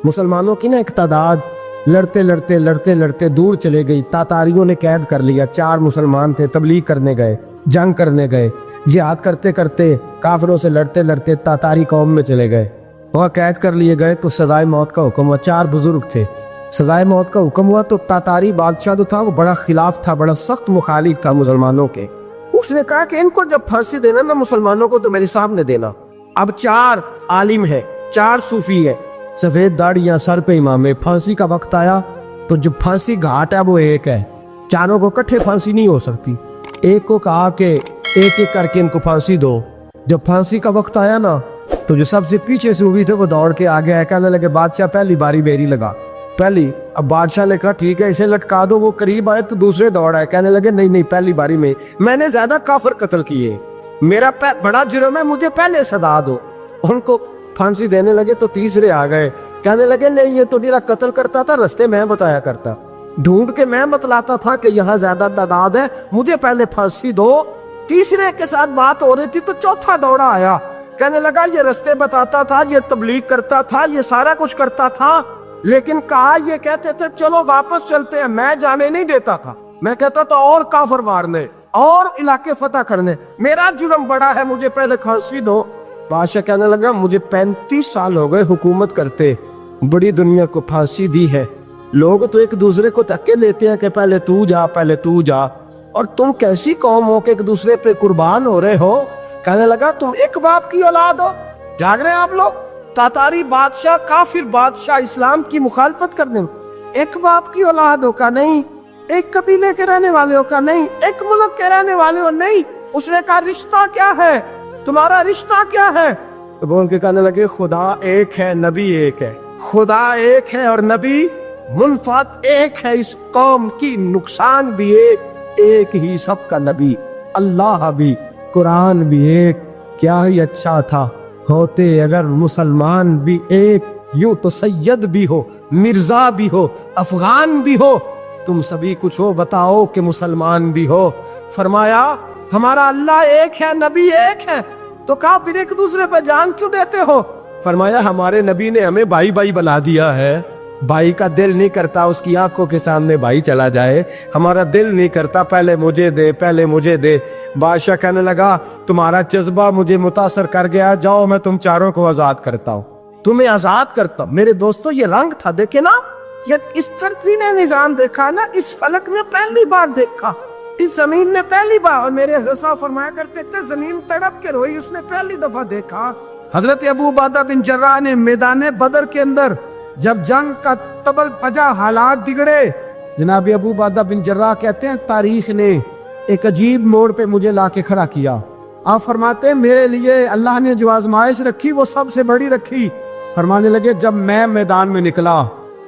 مسلمانوں کی نا ایک تعداد لڑتے لڑتے لڑتے لڑتے دور چلے گئی. تاتاریوں نے قید کر لیا. 4 مسلمان تھے, تبلیغ کرنے گئے, جنگ کرنے گئے, جہاد کرتے کرتے کافروں سے لڑتے لڑتے تاتاری قوم میں چلے گئے. وہ قید کر لیے گئے تو سزائے موت کا حکم ہوا. 4 بزرگ تھے, سزائے موت کا حکم ہوا تو تاتاری بادشاہ جو تھا وہ بڑا خلاف تھا, بڑا سخت مخالف تھا مسلمانوں کے. اس نے کہا کہ ان کو جب پھانسی دینا نا مسلمانوں کو تو میرے سامنے دینا. اب 4 عالم ہے, 4 صوفی ہے, سفید داڑیاں, سر پہ امامے. پھانسی کا وقت آیا تو جو پھانسی گھاٹ ہے وہ ایک ہے, چاروں کو کٹھے پھانسی نہیں ہو سکتی. ایک کو کہا کہ ایک ایک کر کے ان کو پھانسی دو. جب پھانسی کا وقت آیا نا تو جو سب سے پیچھے سے ہوئی تھے وہ دوڑ کے آگے آئے, کہنے لگے بادشاہ پہلی باری میری لگا. پہلی. اب بادشاہ نے کہا ٹھیک ہے اسے لٹکا دو. وہ قریب آئے تو دوسرے دوڑ آئے, کہنے لگے نہیں نہیں پہلی باری میں نے زیادہ کافر قتل کیے, میرا بڑا جرم ہے, مجھے پہلے سزا دو. ان کو پھانسی دینے لگے تو تیسرے آ گئے, کہنے لگے نہیں یہ تو میرا قتل کرتا تھا, رستے میں بتایا کرتا, ڈھونڈ کے میں بتلاتا تھا کہ یہاں زیادہ تعداد ہے, مجھے پہلے پھانسی دو. تیسرے کے ساتھ بات ہو رہی تھی تو چوتھا دوڑا آیا, کہنے لگا یہ رستے بتاتا تھا, یہ تبلیغ کرتا تھا, یہ سارا کچھ کرتا تھا, لیکن کہا یہ کہتے تھے چلو واپس چلتے ہیں. میں جانے نہیں دیتا تھا, میں کہتا تھا اور کافر مارنے اور علاقے فتح کرنے, میرا جرم بڑا ہے, مجھے پہلے پھانسی دو. بادشاہ کہنے لگا مجھے 35 سال ہو گئے حکومت کرتے, بڑی دنیا کو پھانسی دی ہے, لوگ تو ایک دوسرے کو دھکے دیتے ہیں کہ پہلے تو جا پہلے تو جا, اور تم کیسی قوم ہو کہ ایک دوسرے پہ قربان ہو رہے ہو. کہنے لگا تم ایک باپ کی اولاد ہو, جاگ رہے ہیں آپ لوگ. تاتاری بادشاہ, کافر بادشاہ, اسلام کی مخالفت کرنے میں ایک باپ کی اولاد ہو کا نہیں, ایک قبیلے کے رہنے والے ہو کا نہیں, ایک ملک کے رہنے والے ہو نہیں. اس نے کہا رشتہ کیا ہے, تمہارا رشتہ کیا ہے؟ تو بول کے کہنے لگے خدا ایک ہے, نبی ایک ہے. خدا ایک ہے اور نبی منفعت ایک ہے, اس قوم کی نقصان بھی ایک ہی, سب کا نبی اللہ بھی, قرآن بھی ایک. کیا ہی اچھا تھا ہوتے اگر مسلمان بھی ایک, یوں تو سید بھی ہو, مرزا بھی ہو, افغان بھی ہو, تم سبھی کچھ ہو بتاؤ کہ مسلمان بھی ہو. فرمایا ہمارا اللہ ایک ہے, نبی ایک ہے. تو کہا پھر ایک دوسرے پہ جان کیوں دیتے ہو؟ فرمایا ہمارے نبی نے ہمیں بھائی بھائی بنا دیا ہے, بھائی کا دل نہیں کرتا اس کی آنکھوں کے سامنے بھائی چلا جائے, ہمارا دل نہیں کرتا پہلے مجھے دے پہلے مجھے دے. بادشاہ کہنے لگا تمہارا جذبہ مجھے متاثر کر گیا, جاؤ میں تم چاروں کو آزاد کرتا ہوں, تمہیں آزاد کرتا ہوں. میرے دوستو یہ رنگ تھا, دیکھے نا, یہ اس ترتیب نظام دیکھا نا, اس فلک نے پہلی بار دیکھا, اس زمین نے پہلی بار. اور میرے حضرت فرمایا کرتے تھے زمین تڑپ کے روئی, اس نے پہلی دفعہ دیکھا. حضرت ابو عبیدہ بن جراح نے میدان بدر کے اندر جب جنگ کا تبل پجا, حالات بگڑے, جناب ابو عبیدہ بن جراح کہتے ہیں تاریخ نے ایک عجیب موڑ پہ مجھے لا کے کھڑا کیا. آپ فرماتے ہیں میرے لیے اللہ نے جو آزمائش رکھی وہ سب سے بڑی رکھی. فرمانے لگے جب میں میدان میں نکلا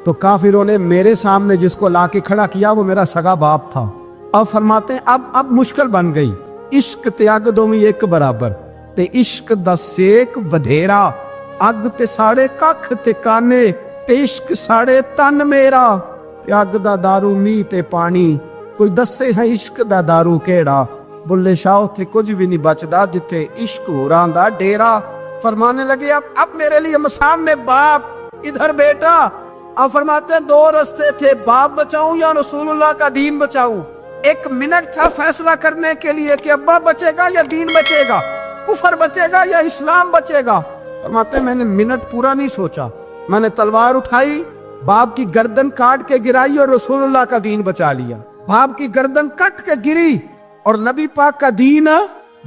تو کافروں نے میرے سامنے جس کو لا کے کھڑا کیا وہ میرا سگا باپ تھا. اب فرماتے ہیں اب مشکل بن گئی, عشق تے اگ دومی ایک برابر, تے عشق دا سیک ودھیرا, اگ تے ساڑے ککھ تے کانے, تے عشق ساڑے تن میرا, تے اگ دا دارو می تے پانی, کوئی دسے ہے عشق دا دارو کیڑا, بلے شاہ تے کچھ بھی نہیں بچدا جتے عشق ہوراں دا ڈیرا. فرمانے لگے اب میرے لیے سامنے باپ, ادھر بیٹا. اب فرماتے ہیں 2 رستے تھے, باپ بچاؤں یا رسول اللہ کا دین بچاؤں. 1 منٹ تھا فیصلہ کرنے کے لیے کہ ابا بچے گا یا دین بچے گا, کفر بچے گا یا اسلام بچے گا. فرماتے ہیں میں نے منٹ پورا نہیں سوچا, میں نے تلوار اٹھائی, باپ کی گردن کاٹ کے گرائی اور رسول اللہ کا دین بچا لیا. باپ کی گردن کٹ کے گری اور نبی پاک کا دین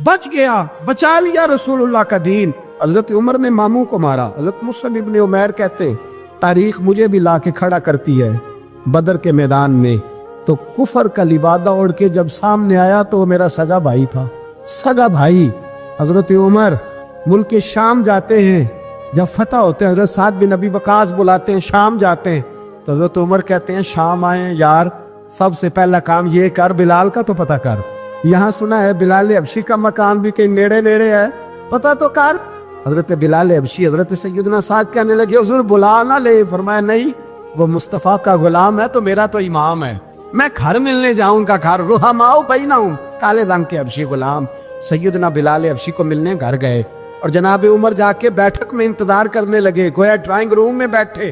بچ گیا, بچا لیا رسول اللہ کا دین. حضرت عمر نے ماموں کو مارا. حضرت مصعب ابن عمیر کہتے ہیں تاریخ مجھے بھی لا کے کھڑا کرتی ہے بدر کے میدان میں, تو کفر کا لبادہ اوڑھ کے جب سامنے آیا تو وہ میرا سگا بھائی تھا, سگا بھائی. حضرت عمر ملک شام جاتے ہیں, جب فتح ہوتے ہیں حضرت سعد بن ابی وقاص بلاتے ہیں, شام جاتے ہیں, تو حضرت عمر کہتے ہیں شام آئے یار, سب سے پہلا کام یہ کر بلال کا تو پتہ کر, یہاں سنا ہے بلال حبشی کا مکان بھی کہیں نیڑے نیڑے ہے, پتہ تو کر. حضرت بلال حبشی حضرت سیدنا سعد کہنے لگے حضور بلا نہ لے. فرمایا نہیں, وہ مصطفیٰ کا غلام ہے تو میرا تو امام ہے, میں گھر ملنے جاؤں گا, گھر رحماؤ بینہم, کالے رنگ کے حبشی غلام. سیدنا بلال حبشی کو ملنے گھر گئے اور جناب عمر جا کے بیٹھک میں انتظار کرنے لگے, گویا ڈرائنگ روم میں بیٹھے.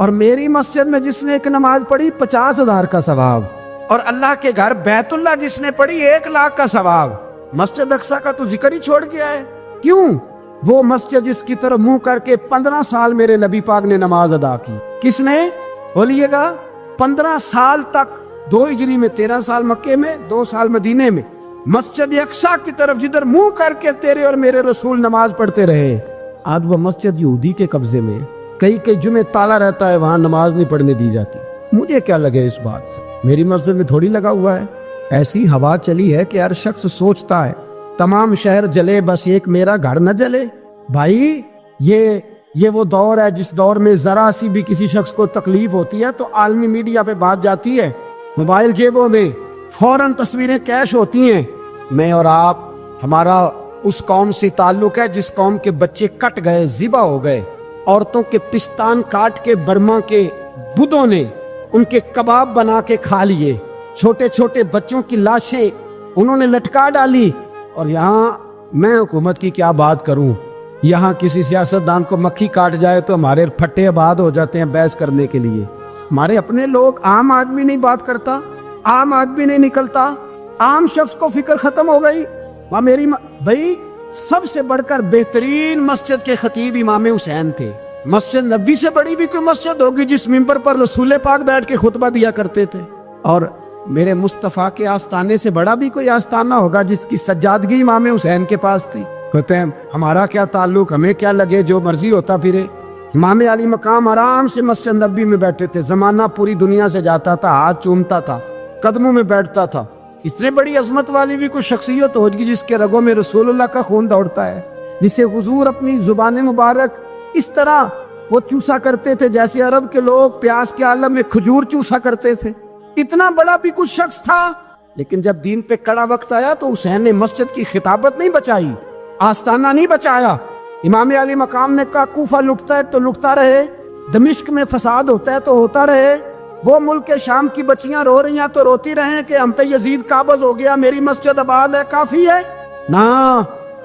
اور میری مسجد میں جس نے ایک نماز پڑھی 50,000 کا ثواب، اور اللہ کے گھر بیت اللہ جس نے پڑھی 1,00,000 کا ثواب۔ مسجد اقصی کا تو ذکر ہی چھوڑ گیا ہے، کیوں؟ وہ مسجد جس کی طرف منہ کر کے 15 سال میرے نبی پاک نے نماز ادا کی۔ کس نے؟ بولیے گا 15 سال تک، 2 ہجری میں 13 سال مکے میں، 2 سال مدینے میں، مسجد اقصی کی طرف جدھر منہ کر کے تیرے اور میرے رسول نماز پڑھتے رہے۔ آج وہ مسجد یہودی کے قبضے میں، کئی جمعے تالا رہتا ہے، وہاں نماز نہیں پڑھنے دی جاتی۔ مجھے کیا لگے اس بات سے؟ میری مسجد میں تھوڑی لگا ہوا ہے۔ ایسی ہوا چلی ہے کہ ہر شخص سوچتا ہے تمام شہر جلے بس ایک میرا گھر نہ جلے۔ بھائی یہ وہ دور ہے جس دور میں ذرا سی بھی کسی شخص کو تکلیف ہوتی ہے تو عالمی میڈیا پہ بات جاتی ہے، موبائل جیبوں میں فوراً تصویریں کیش ہوتی ہیں۔ میں اور آپ، ہمارا اس قوم سے تعلق ہے جس قوم کے بچے کٹ گئے، ذبح ہو گئے، عورتوں کے پستان کاٹ کے برما کے بدھوں نے ان کے کباب بنا کے کھا لیے، چھوٹے چھوٹے بچوں کی لاشیں انہوں نے لٹکا ڈالی۔ اور یہاں میں حکومت کی کیا بات کروں، یہاں کسی سیاستدان کو مکھی کاٹ جائے تو ہمارے پھٹے آباد ہو جاتے ہیں بحث کرنے کے لیے۔ ہمارے اپنے لوگ، عام آدمی نہیں بات کرتا، عام آدمی نہیں نکلتا، عام شخص کو فکر ختم ہو گئی۔ میری بھائی سب سے بڑھ کر بہترین مسجد کے خطیب امام حسین تھے۔ مسجد نبی سے بڑی بھی کوئی مسجد ہوگی جس ممبر پر رسول پاک بیٹھ کے خطبہ دیا کرتے تھے، اور میرے مصطفیٰ کے آستانے سے بڑا بھی کوئی آستانہ ہوگا جس کی سجادگی امام حسین کے پاس تھی۔ کہتے ہیں ہمارا کیا تعلق، ہمیں کیا لگے، جو مرضی ہوتا پھرے۔ امام علی مقام آرام سے مسجد نبی میں بیٹھے تھے، زمانہ پوری دنیا سے جاتا تھا، ہاتھ چومتا تھا، قدموں میں بیٹھتا تھا۔ اتنے بڑی عظمت والی بھی کوئی شخصیت ہوگی جس کے رگوں میں رسول اللہ کا خون دوڑتا ہے، جسے حضور اپنی زبان مبارک اس طرح وہ چوسا کرتے تھے جیسے عرب کے لوگ پیاس کے عالم میں کھجور چوسا کرتے تھے۔ اتنا بڑا بھی کچھ شخص تھا، لیکن جب دین پہ کڑا وقت آیا تو حسین نے مسجد کی خطابت نہیں بچائی، آستانہ نہیں بچایا۔ امام علی مقام نے کہا کوفہ لٹتا ہے تو لٹتا رہے، دمشق میں فساد ہوتا ہے تو ہوتا رہے، وہ ملک شام کی بچیاں رو رہی ہیں تو روتی رہیں کہ ہم پہ یزید قابض ہو گیا، میری مسجد آباد ہے، کافی ہے نا۔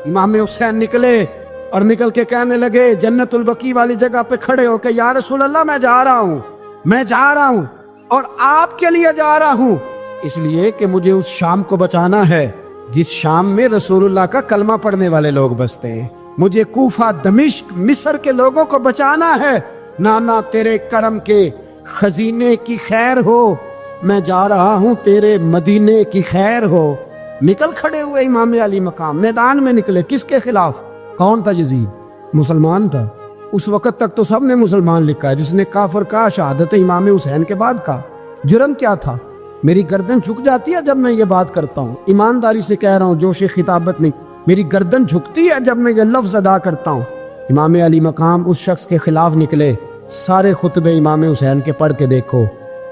امام حسین نکلے اور نکل کے کہنے لگے جنت البقیع والی جگہ پہ کھڑے ہو کے، یا رسول اللہ میں جا رہا ہوں اور آپ کے لیے جا رہا ہوں، اس لیے کہ مجھے اس شام کو بچانا ہے جس شام میں رسول اللہ کا کلمہ پڑھنے والے لوگ بستے ہیں۔ مجھے کوفہ، دمشق، مصر کے لوگوں کو بچانا ہے۔ نانا تیرے کرم کے خزینے کی خیر ہو، میں جا رہا ہوں تیرے مدینے کی خیر ہو۔ نکل کھڑے ہوئے امام علی مقام، میدان میں نکلے۔ کس کے خلاف؟ کون تھا؟ یزید مسلمان تھا۔ اس وقت تک تو سب نے مسلمان لکھا ہے، جس نے کافر کہا شہادت امام حسین کے بعد کا جرم کیا تھا؟ میری گردن جھک جاتی ہے جب میں یہ بات کرتا ہوں، ایمانداری سے کہہ رہا ہوں، جوش خطابت نہیں، میری گردن جھکتی ہے جب میں یہ لفظ ادا کرتا ہوں۔ امام علی مقام اس شخص کے خلاف نکلے۔ سارے خطبے امام حسین کے پڑھ کے دیکھو،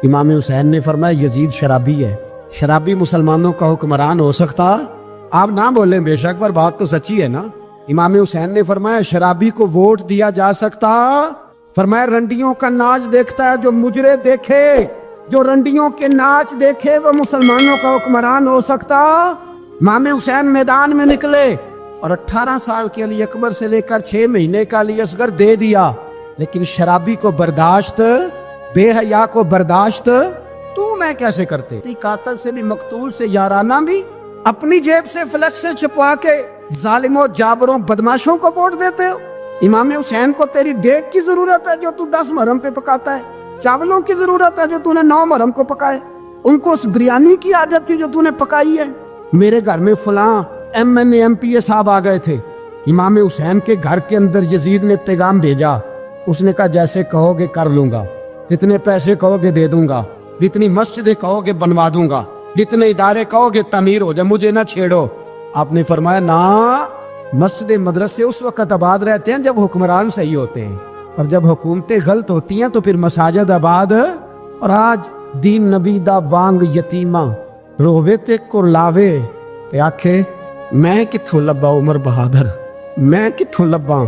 امام حسین نے فرمایا یزید شرابی ہے۔ شرابی مسلمانوں کا حکمران ہو سکتا؟ آپ نہ بولیں بے شک، پر بات تو سچی ہے نا۔ امام حسین نے فرمایا شرابی کو ووٹ دیا جا سکتا؟ فرمایا رنڈیوں کا ناچ دیکھتا ہے جو مجرے دیکھے، جو رنڈیوں کے ناچ دیکھے وہ مسلمانوں کا حکمران ہو سکتا؟ امام حسین میدان میں نکلے اور 18 سال کے علی اکبر سے لے کر 6 مہینے کا علی اصغر دے دیا، لیکن شرابی کو برداشت، بے حیا کو برداشت تو میں کیسے کرتے؟ قاتل سے بھی، مقتول سے یارانہ بھی، اپنی جیب سے فلیکس سے چھپوا کے ظالموں، جابروں، بدماشوں کو ووٹ دیتے ہو۔ امام حسین کو تیری دیگ کی ضرورت ہے جو تو 10 محرم پہ پکاتا ہے، چاولوں کی ضرورت ہے جو تو نے 9 محرم کو پکائے، ان کو اس بریانی کی عادت تھی جو تو نے پکائی ہے۔ میرے گھر میں فلاں MNA صاحب آ گئے تھے، امام حسین کے گھر کے اندر یزید نے پیغام بھیجا، اس نے کہا جیسے کہو گے کر لوں گا، جتنے پیسے کہو گے دے دوں گا، جتنی مسجدیں کہو گے بنوا دوں گا، جتنے ادارے کہو گے تعمیر ہو جائے، مجھے نہ چھیڑو۔ آپ نے فرمایا نا، مسجد مدرسے اس وقت آباد رہتے ہیں جب حکمران صحیح ہوتے ہیں، اور جب حکومتیں غلط ہوتی ہیں تو پھر مساجد آباد۔ اور آج دین نبی دا وانگ یتیمہ رووے تے کرلاوے تے آکھے میں کتھوں لبا عمر بہادر، میں کتھوں لبا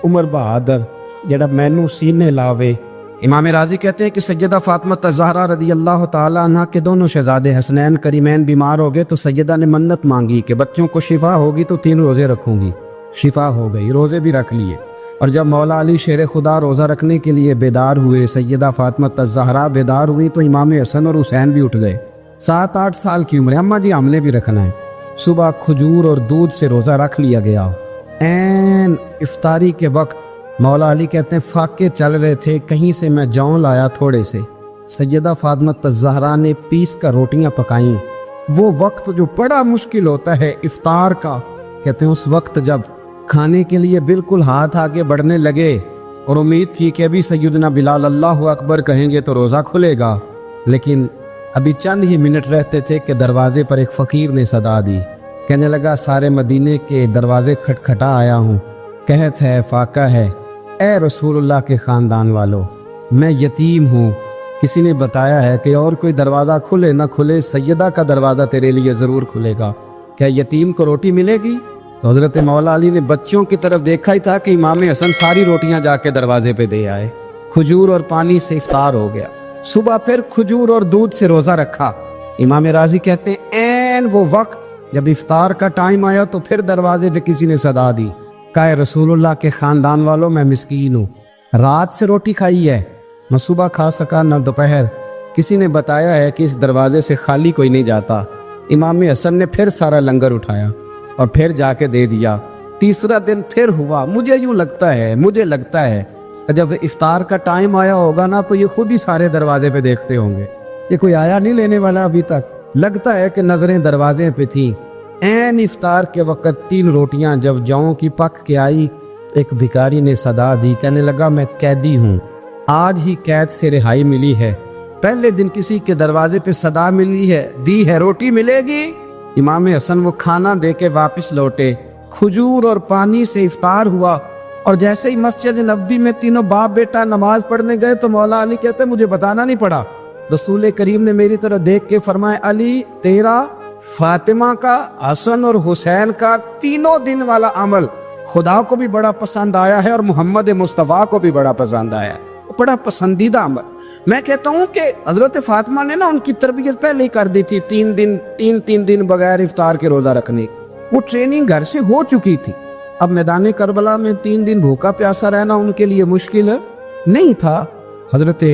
عمر بہادر جڑا مینوں سینے لاوے۔ امام راضی کہتے ہیں کہ سیدہ فاطمہ الزہرا رضی اللہ تعالیٰ عنہ کے دونوں شہزادے حسنین کریمین بیمار ہو گئے تو سیدہ نے منت مانگی کہ بچوں کو شفا ہوگی تو 3 روزے رکھوں گی۔ شفا ہو گئی، روزے بھی رکھ لیے۔ اور جب مولا علی شیر خدا روزہ رکھنے کے لیے بیدار ہوئے، سیدہ فاطمہ الزہرا بیدار ہوئی تو امام حسن اور حسین بھی اٹھ گئے۔ 7-8 سال کی عمر ہے، اماں جی ہم نے بھی رکھنا ہے۔ صبح کھجور اور دودھ سے روزہ رکھ لیا گیا۔ عین افطاری کے وقت مولا علی کہتے ہیں فاقے چل رہے تھے، کہیں سے میں جون لایا تھوڑے سے، سیدہ فاطمہ الزہرا نے پیس کر روٹیاں پکائیں۔ وہ وقت جو بڑا مشکل ہوتا ہے افطار کا، کہتے ہیں اس وقت جب کھانے کے لیے بالکل ہاتھ آگے بڑھنے لگے اور امید تھی کہ ابھی سیدنا بلال اللہ اکبر کہیں گے تو روزہ کھلے گا، لیکن ابھی چند ہی منٹ رہتے تھے کہ دروازے پر ایک فقیر نے صدا دی، کہنے لگا سارے مدینے کے دروازے کھٹکھٹا آیا ہوں، قحط ہے، فاقہ ہے، اے رسول اللہ کے خاندان والو، میں یتیم ہوں، کسی نے بتایا ہے کہ اور کوئی دروازہ کھلے نہ کھلے سیدہ کا دروازہ تیرے لیے ضرور کھلے گا، کیا یتیم کو روٹی ملے گی؟ تو حضرت مولا علی نے بچوں کی طرف دیکھا ہی تھا کہ امام حسن ساری روٹیاں جا کے دروازے پہ دے آئے، کھجور اور پانی سے افطار ہو گیا۔ صبح پھر کھجور اور دودھ سے روزہ رکھا۔ امام راضی کہتے ہیں عین وہ وقت جب افطار کا ٹائم آیا تو پھر دروازے پہ کسی نے صدا دی، کہا رسول اللہ کے خاندان والوں میں مسکین ہوں، رات سے روٹی کھائی ہے، نہ صبح کھا سکا نہ دوپہر، کسی نے بتایا ہے کہ اس دروازے سے خالی کوئی نہیں جاتا۔ امام حسن نے پھر سارا لنگر اٹھایا اور پھر جا کے دے دیا۔ تیسرا دن پھر ہوا، مجھے لگتا ہے جب افطار کا ٹائم آیا ہوگا نا تو یہ خود ہی سارے دروازے پہ دیکھتے ہوں گے، یہ کوئی آیا نہیں لینے والا ابھی تک، لگتا ہے کہ نظریں دروازے پہ تھیں۔ عین افطار کے وقت 3 روٹیاں جب جاؤں کی پک کے آئی تو ایک بھکاری نے صدا دی، کہنے لگا میں قیدی ہوں، آج ہی قید سے رہائی ملی ہے، پہلے دن کسی کے دروازے پہ صدا ملی ہے، دی ہے روٹی ملے گی؟ امام حسن وہ کھانا دے کے واپس لوٹے، کھجور اور پانی سے افطار ہوا، اور جیسے ہی مسجد نبوی میں تینوں باپ بیٹا نماز پڑھنے گئے تو مولا علی کہتے ہیں مجھے بتانا نہیں پڑا، رسول کریم نے میری طرف دیکھ کے فرمایا علی تیرا، فاطمہ کا، حسن اور حسین کا 3 دن والا عمل خدا کو بھی بڑا پسند آیا ہے اور محمد مصطفیٰ کو بھی بڑا پسند آیا ہے، بڑا پسندیدہ عمل۔ میں کہتا ہوں کہ حضرت فاطمہ نے نا ان کی تربیت پہلے ہی کر دی تھی، 3 دن بغیر افطار کے روزہ رکھنے، وہ ٹریننگ گھر سے ہو چکی تھی۔ اب میدان کربلا میں 3 دن بھوکا پیاسا رہنا ان کے لیے مشکل نہیں تھا۔ حضرت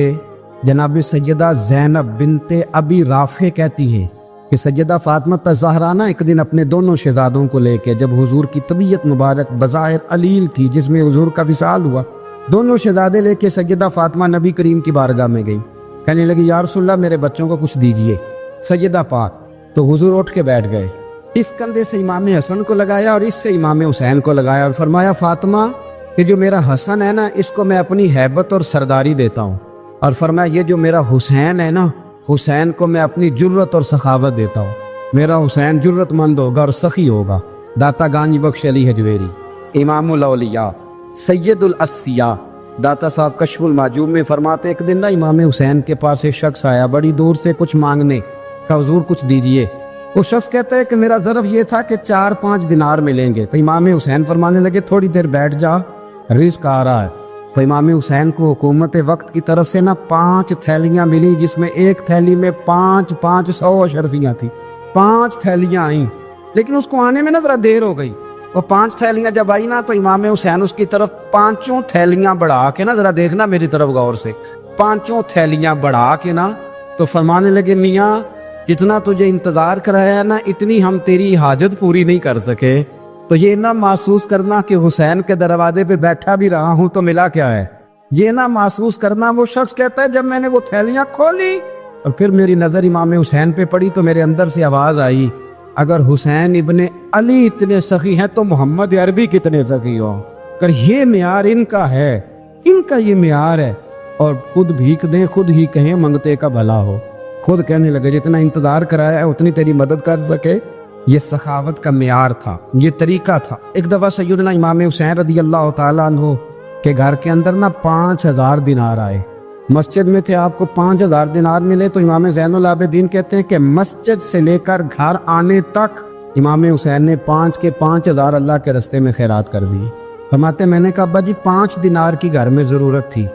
جناب سیدہ زینب بنت ابی رافع کہتی ہیں کہ سیدہ فاطمہ الزہرا ایک دن اپنے دونوں شہزادوں کو لے کے، جب حضور کی طبیعت مبارک بظاہر علیل تھی جس میں حضور کا وصال ہوا، دونوں شہزادے لے کے سیدہ فاطمہ نبی کریم کی بارگاہ میں گئی، کہنے لگی یا رسول اللہ میرے بچوں کو کچھ دیجئے سیدہ پاک، تو حضور اٹھ کے بیٹھ گئے، اس کندھے سے امام حسن کو لگایا اور اس سے امام حسین کو لگایا اور فرمایا فاطمہ یہ جو میرا حسن ہے نا اس کو میں اپنی ہیبت اور سرداری دیتا ہوں، اور فرمایا یہ جو میرا حسین ہے نا حسین کو میں اپنی جرت اور سخاوت دیتا ہوں، میرا حسین جرت مند ہوگا اور سخی ہوگا۔ داتا گانج بخش علی حجویری، امام الاولیاء، سید الاصفیاء، داتا صاحب کشف المعجوب میں فرماتے ایک دن نا امام حسین کے پاس ایک شخص آیا بڑی دور سے کچھ مانگنے، کہا حضور کچھ دیجئے۔ وہ شخص کہتا ہے کہ میرا ظرف یہ تھا کہ 4-5 دینار ملیں گے، تو امام حسین فرمانے لگے تھوڑی دیر بیٹھ جا، رزق آ رہا ہے۔ تو امام حسین کو حکومت وقت کی طرف سے نا 5 تھیلیاں ملی، جس میں ایک تھیلی میں 500 اشرفیاں تھیں، 5 تھیلیاں آئیں، لیکن اس کو آنے میں نا ذرا دیر ہو گئی۔ وہ 5 تھیلیاں جب آئی نا تو امام حسین اس کی طرف 5 تھیلیاں بڑھا کے نا، ذرا دیکھنا میری طرف غور سے، 5 تھیلیاں بڑھا کے نا تو فرمانے لگے میاں جتنا تجھے انتظار کرایا نا اتنی ہم تیری حاجت پوری نہیں کر سکے، تو یہ نہ محسوس کرنا کہ حسین کے دروازے پہ بیٹھا بھی رہا ہوں تو ملا کیا ہے، یہ نہ محسوس کرنا۔ وہ شخص کہتا ہے جب میں نے وہ تھیلیاں کھولی اور پھر میری نظر امام حسین پہ پڑی تو میرے اندر سے آواز آئی اگر حسین ابن علی اتنے سخی ہیں تو محمد عربی کتنے سخی ہو، اگر یہ معیار ان کا ہے، ان کا یہ معیار ہے، اور خود بھیک دیں خود ہی کہیں منگتے کا بھلا ہو، خود کہنے لگے جتنا انتظار کرایا ہے اتنی تیری مدد کر سکے۔ یہ سخاوت کا معیار تھا، یہ طریقہ تھا۔ ایک دفعہ سیدنا امام حسین رضی اللہ تعالیٰ عنہ کے گھر کے اندر نا 5000 دینار آئے، مسجد میں تھے، آپ کو 5000 دینار ملے تو امام زین العابدین کہتے ہیں کہ مسجد سے لے کر گھر آنے تک امام حسین نے 5 کے 5000 اللہ کے رستے میں خیرات کر دی۔ فرماتے میں نے کہا ابا جی 5 دینار کی گھر میں ضرورت تھی،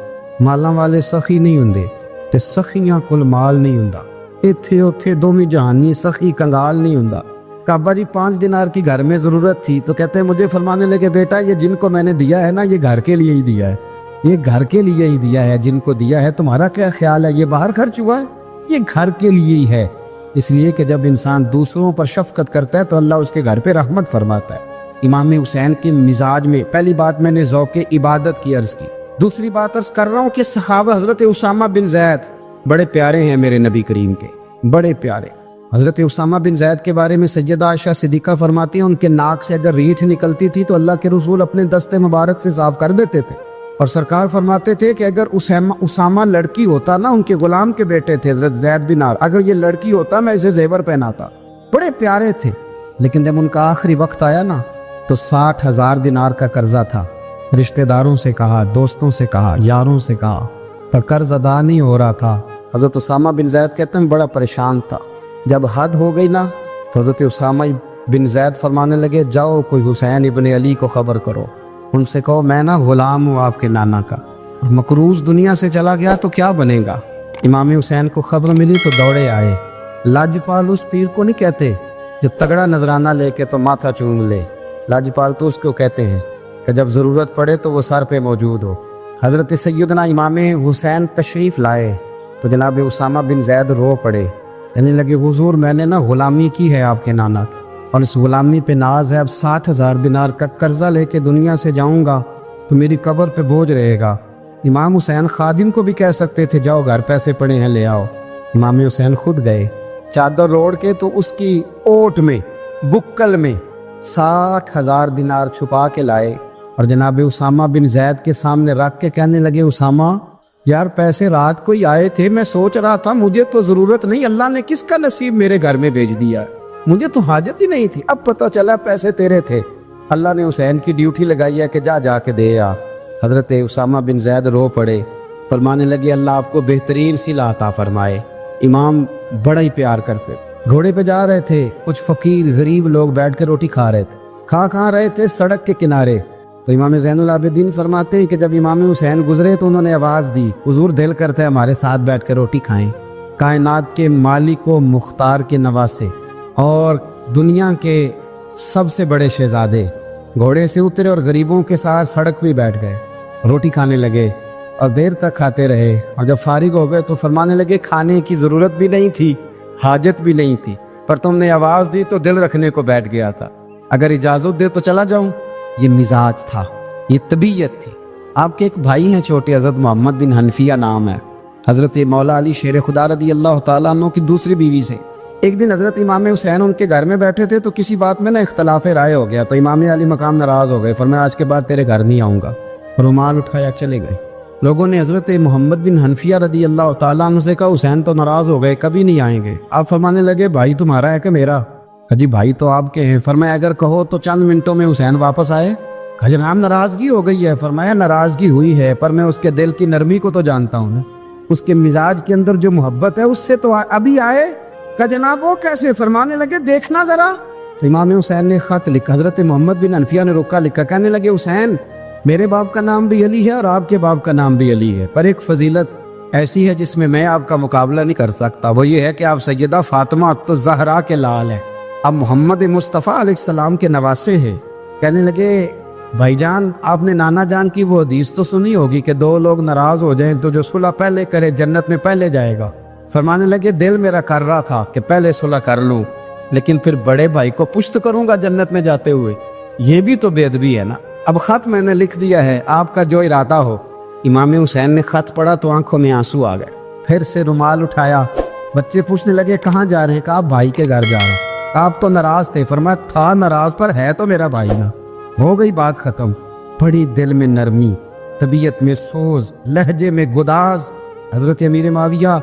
مالاں والے سخی نہیں ہوندے تے سخیاں کل مال نہیں ہوندا، ایتھے اوتھے دومی جہانی سخی کنگال نہیں ہوندا، کہ ابا جی 5 دینار کی گھر میں ضرورت تھی، تو کہتے ہیں مجھے فرمانے لگے بیٹا یہ جن کو میں نے دیا ہے نا یہ گھر کے لیے ہی دیا ہے، یہ گھر کے لیے ہی دیا ہے، جن کو دیا ہے تمہارا کیا خیال ہے، یہ باہر خرچ ہوا ہے، یہ گھر کے لیے ہی ہے۔ اس لیے کہ جب انسان دوسروں پر شفقت کرتا ہے تو اللہ اس کے گھر پہ رحمت فرماتا ہے۔ امام حسین کے مزاج میں پہلی بات میں نے ذوق عبادت کی عرض کی، دوسری بات عرض کر رہا ہوں کہ صحابہ حضرت اسامہ بن زید بڑے پیارے ہیں میرے نبی کریم کے، بڑے پیارے۔ حضرت اسامہ بن زید کے بارے میں سیدہ عائشہ صدیقہ فرماتی ہیں ان کے ناک سے اگر ریٹھ نکلتی تھی تو اللہ کے رسول اپنے دست مبارک سے صاف کر دیتے تھے، اور سرکار فرماتے تھے کہ اگر اسامہ لڑکی ہوتا نا، ان کے غلام کے بیٹے تھے حضرت زید بن اگر یہ لڑکی ہوتا میں اسے زیور پہناتا۔ بڑے پیارے تھے، لیکن جب ان کا آخری وقت آیا نا تو 60,000 دینار کا قرضہ تھا، رشتہ داروں سے کہا، دوستوں سے کہا، یاروں سے کہا، پر قرض ادا نہیں ہو رہا تھا۔ حضرت اسامہ بن زید کہتے ہیں بڑا پریشان تھا۔ جب حد ہو گئی نا تو حضرت اسامہ بن زید فرمانے لگے جاؤ کوئی حسین ابن علی کو خبر کرو، ان سے کہو میں نا غلام ہوں آپ کے نانا کا، اور مقروض دنیا سے چلا گیا تو کیا بنے گا۔ امام حسین کو خبر ملی تو دوڑے آئے۔ لاجپال اس پیر کو نہیں کہتے جو تگڑا نذرانہ لے کے تو ماتھا چوم لے، لاجپال تو اس کو کہتے ہیں کہ جب ضرورت پڑے تو وہ سر پہ موجود ہو۔ حضرت سیدنا امام حسین تشریف لائے تو جناب اسامہ بن زید رو پڑے، کہنے لگے حضور میں نے نا غلامی کی ہے آپ کے نانا کی، اور اس غلامی پہ ناز ہے، اب 60,000 دینار کا قرضہ لے کے دنیا سے جاؤں گا تو میری قبر پہ بوجھ رہے گا۔ امام حسین خادم کو بھی کہہ سکتے تھے جاؤ گھر پیسے پڑے ہیں لے آؤ، امام حسین خود گئے، چادر اوڑھ کے تو اس کی اوٹ میں بکل میں 60,000 دینار چھپا کے لائے، اور جناب اسامہ بن زید کے سامنے رکھ کے کہنے لگے اسامہ یار پیسے رات کو ہی آئے تھے، میں سوچ رہا تھا مجھے تو ضرورت نہیں، اللہ نے کس کا نصیب میرے گھر میں بھیج دیا، مجھے تو حاجت ہی نہیں تھی، اب پتہ چلا پیسے تیرے تھے، اللہ نے حسین کی ڈیوٹی لگائی ہے کہ جا کے دے آ۔ حضرت اسامہ بن زید رو پڑے، فرمانے لگے اللہ آپ کو بہترین صلہ عطا فرمائے۔ امام بڑا ہی پیار کرتے، گھوڑے پہ جا رہے تھے، کچھ فقیر غریب لوگ بیٹھ کے روٹی کھا رہے تھے، کھا رہے تھے سڑک کے کنارے، تو امام زین العابدین فرماتے ہیں کہ جب امام حسین گزرے تو انہوں نے آواز دی حضور دل کرتا ہے ہمارے ساتھ بیٹھ کے روٹی کھائیں۔ کائنات کے مالک و مختار کے نواسے اور دنیا کے سب سے بڑے شہزادے گھوڑے سے اترے اور غریبوں کے ساتھ سڑک پہ بیٹھ گئے، روٹی کھانے لگے اور دیر تک کھاتے رہے، اور جب فارغ ہو گئے تو فرمانے لگے کھانے کی ضرورت بھی نہیں تھی، حاجت بھی نہیں تھی، پر تم نے آواز دی تو دل رکھنے کو بیٹھ گیا تھا، اگر اجازت دے تو چلا جاؤں۔ یہ مزاج تھا، یہ طبیعت تھی۔ آپ کے ایک بھائی ہیں چھوٹے، حضرت محمد بن حنفیہ نام ہے، حضرت مولا علی شیر خدا رضی اللہ تعالیٰ عنہ کی دوسری بیوی سے۔ ایک دن حضرت امام حسین ان کے گھر میں بیٹھے تھے تو کسی بات میں نا اختلاف رائے ہو گیا، تو امام علی مقام ناراض ہو گئے، فرمایا آج کے بعد تیرے گھر نہیں آؤں گا، رومال اٹھایا چلے گئے۔ لوگوں نے حضرت محمد بن حنفیہ رضی اللہ تعالیٰ عنہ سے کہا حسین تو ناراض ہو گئے، کبھی نہیں آئیں گے۔ آپ فرمانے لگے بھائی تمہارا ہے کہ میرا؟ جی بھائی تو آپ کے ہیں۔ فرمایا اگر کہو تو چند منٹوں میں حسین واپس آئے؟ جناب ناراضگی ہو گئی ہے۔ فرمایا ناراضگی ہوئی ہے پر میں اس کے دل کی نرمی کو تو جانتا ہوں نا، اس کے مزاج کے اندر جو محبت ہے اس سے تو ابھی آئے۔ کہ جناب وہ کیسے؟ فرمانے لگے دیکھنا ذرا۔ تو امام حسین نے خط لکھا، حضرت محمد بن حنفیہ نے رکا لکھا، کہنے لگے حسین میرے باپ کا نام بھی علی ہے اور آپ کے باپ کا نام بھی علی ہے، پر ایک فضیلت ایسی ہے جس میں آپ کا مقابلہ نہیں کر سکتا، وہ یہ ہے کہ آپ سیدہ فاطمہ الزہرا کے لال ہیں، اب محمد مصطفیٰ علیہ السلام کے نواسے ہیں۔ کہنے لگے بھائی جان آپ نے نانا جان کی وہ حدیث تو سنی ہوگی کہ دو لوگ ناراض ہو جائیں تو جو صلح پہلے کرے جنت میں پہلے جائے گا۔ فرمانے لگے دل میرا کر رہا تھا کہ پہلے صلح کر لوں، لیکن پھر بڑے بھائی کو پشت کروں گا جنت میں جاتے ہوئے، یہ بھی تو بے ادبی ہے نا۔ اب خط میں نے لکھ دیا ہے، آپ کا جو ارادہ ہو۔ امام حسین نے خط پڑھا تو آنکھوں میں آنسو آ گئے، پھر سے رومال اٹھایا۔ بچے پوچھنے لگے کہاں جا رہے ہیں؟ کہا بھائی کے گھر جا رہا ہوں۔ آپ تو ناراض تھے؟ فرمایا تھا ناراض پر ہے تو میرا بھائی نا، ہو گئی بات ختم۔ بڑی دل میں نرمی، طبیعت میں سوز، لہجے میں گداز۔ حضرت امیر معاویہ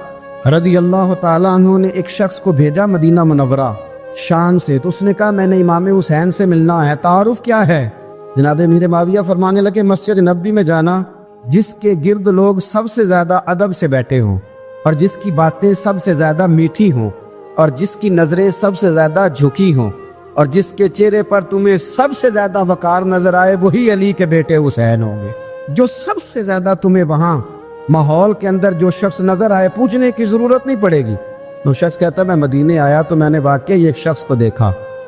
رضی اللہ تعالیٰ عنہ نے ایک شخص کو بھیجا مدینہ منورہ شان سے، تو اس نے کہا میں نے امام حسین سے ملنا ہے، تعارف کیا ہے؟ جناب امیر معاویہ فرمانے لگے مسجد نبوی میں جانا جس کے گرد لوگ سب سے زیادہ ادب سے بیٹھے ہوں، اور جس کی باتیں سب سے زیادہ میٹھی ہوں، اور جس کی نظریں سب سے زیادہ جھکی ہوں، اور جس کے چہرے پر تمہیں سب سے زیادہ وقار نظر آئے، وہی علی کے بیٹے حسین ہوں گے۔ جو سب سے زیادہ تمہیں وہاں ماحول کے اندر جو شخص نظر آئے پوچھنے کی ضرورت نہیں پڑے گی۔ وہ شخص کہتا میں مدینے آیا تو میں نے واقعی ایک شخص کو دیکھا،